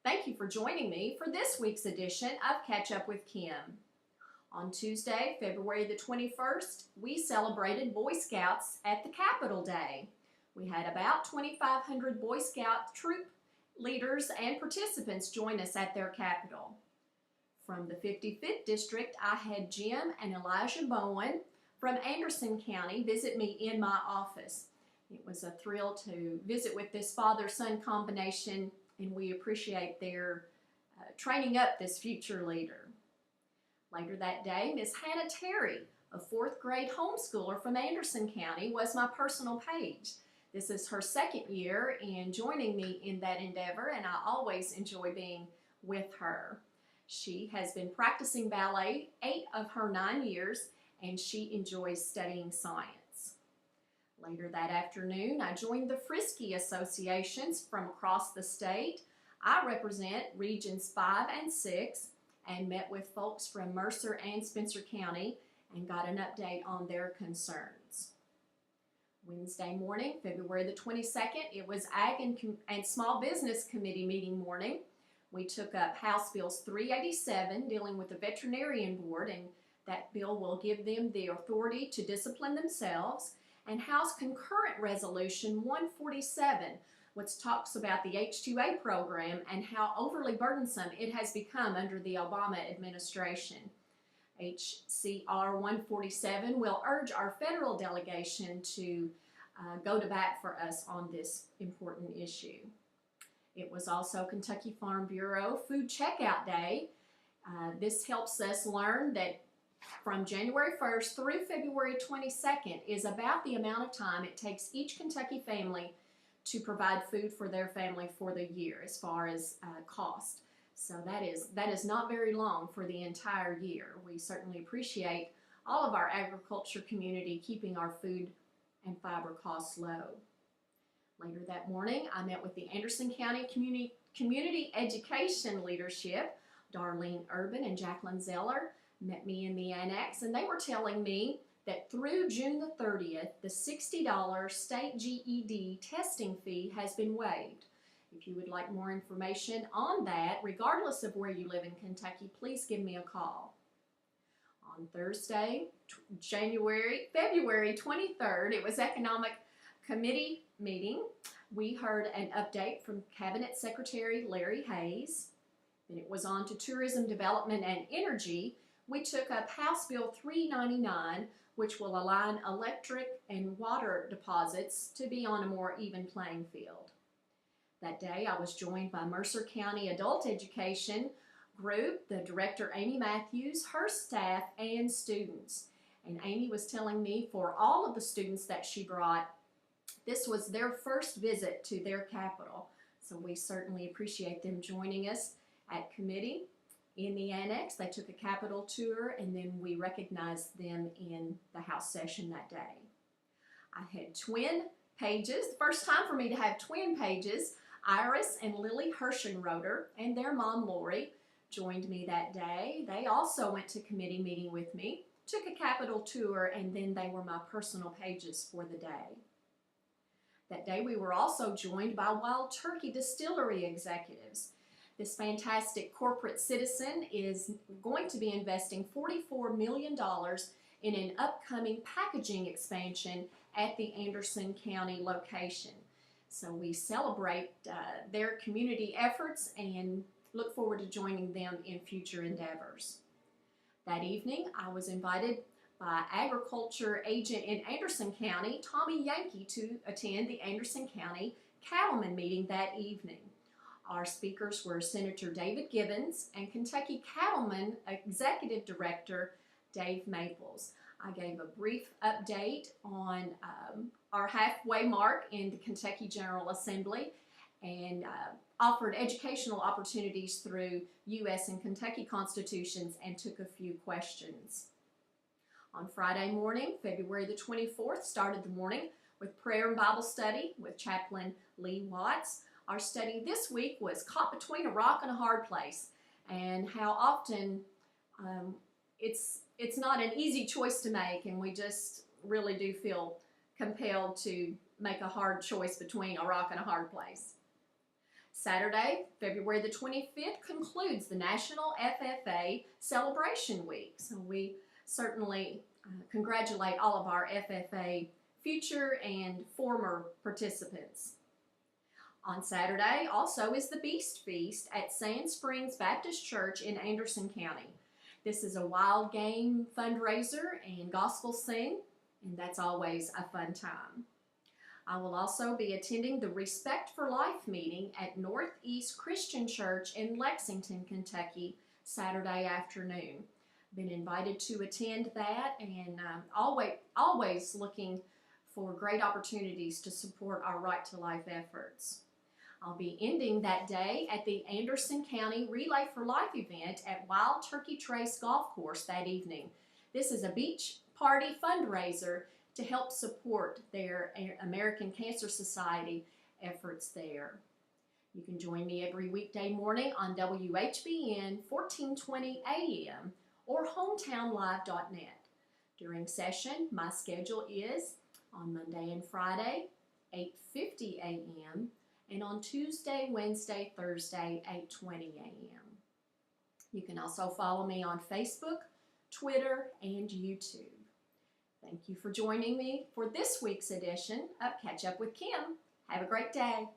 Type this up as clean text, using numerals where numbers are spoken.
Thank you for joining me for this week's edition of Catch Up with Kim. On Tuesday, February the 21st, we celebrated Boy Scouts at the Capitol Day. We had about 2,500 Boy Scout troop leaders and participants join us at their Capitol. From the 55th District, I had Jim and Elijah Bowen from Anderson County visit me in my office. It was a thrill to visit with this father-son combination, and we appreciate their training up this future leader. Later that day, Miss Hannah Terry, a 4th grade homeschooler from Anderson County, was my personal page. This is her 2nd year in joining me in that endeavor, and I always enjoy being with her. She has been practicing ballet 8 of her 9 years, and she enjoys studying science. Later that afternoon, I joined the Frisky Associations from across the state. I represent Regions 5 and 6 and met with folks from Mercer and Spencer County and got an update on their concerns. Wednesday morning, February the 22nd, it was Ag and Small Business Committee meeting morning. We took up House Bills 387 dealing with the Veterinarian Board, and that bill will give them the authority to discipline themselves, and House Concurrent Resolution 147, which talks about the H-2A program and how overly burdensome it has become under the Obama administration. HCR 147 will urge our federal delegation to go to bat for us on this important issue. It was also Kentucky Farm Bureau Food Checkout Day. This helps us learn that from January 1st through February 22nd is about the amount of time it takes each Kentucky family to provide food for their family for the year as far as cost. So that is not very long for the entire year. We certainly appreciate all of our agriculture community keeping our food and fiber costs low. Later that morning, I met with the Anderson County Community Education Leadership. Darlene Urban and Jacqueline Zeller met me in the annex, and they were telling me that through June the 30th, the $60 state GED testing fee has been waived. If you would like more information on that, regardless of where you live in Kentucky, please give me a call. On Thursday, February 23rd, it was Economic Committee meeting. We heard an update from Cabinet Secretary Larry Hayes. Then it was on to Tourism Development and Energy. We took up House Bill 399, which will align electric and water deposits to be on a more even playing field. That day, I was joined by Mercer County Adult Education Group, the director Amy Matthews, her staff, and students. And Amy was telling me for all of the students that she brought, this was their first visit to their capital. So we certainly appreciate them joining us at committee. In the annex, they took a Capitol tour, and then we recognized them in the House session that day. I had twin pages, the first time for me to have twin pages. Iris and Lily Hershenroder and their mom Lori joined me that day. They also went to committee meeting with me, took a Capitol tour, and then they were my personal pages for the day. That day we were also joined by Wild Turkey Distillery executives. This fantastic corporate citizen is going to be investing $44 million in an upcoming packaging expansion at the Anderson County location. So we celebrate their community efforts and look forward to joining them in future endeavors. That evening, I was invited by agriculture agent in Anderson County, Tommy Yankee, to attend the Anderson County Cattlemen meeting that evening. Our speakers were Senator David Gibbons and Kentucky Cattlemen Executive Director Dave Maples. I gave a brief update on our halfway mark in the Kentucky General Assembly and offered educational opportunities through U.S. and Kentucky constitutions and took a few questions. On Friday morning, February the 24th, started the morning with prayer and Bible study with Chaplain Lee Watts. Our study this week was Caught Between a Rock and a Hard Place, and how often it's not an easy choice to make, and we just really do feel compelled to make a hard choice between a rock and a hard place. Saturday, February the 25th, concludes the National FFA Celebration Week. So we certainly congratulate all of our FFA future and former participants. On Saturday also is the Beast Feast at Sand Springs Baptist Church in Anderson County. This is a wild game fundraiser and gospel sing, and that's always a fun time. I will also be attending the Respect for Life meeting at Northeast Christian Church in Lexington, Kentucky, Saturday afternoon. Been invited to attend that, and always looking for great opportunities to support our Right to Life efforts. I'll be ending that day at the Anderson County Relay for Life event at Wild Turkey Trace Golf Course that evening. This is a beach party fundraiser to help support their American Cancer Society efforts there. You can join me every weekday morning on WHBN 1420 AM or hometownlive.net. During session, my schedule is on Monday and Friday, 8:50 a.m., and on Tuesday, Wednesday, Thursday, 8:20 a.m. You can also follow me on Facebook, Twitter, and YouTube. Thank you for joining me for this week's edition of Catch Up with Kim. Have a great day.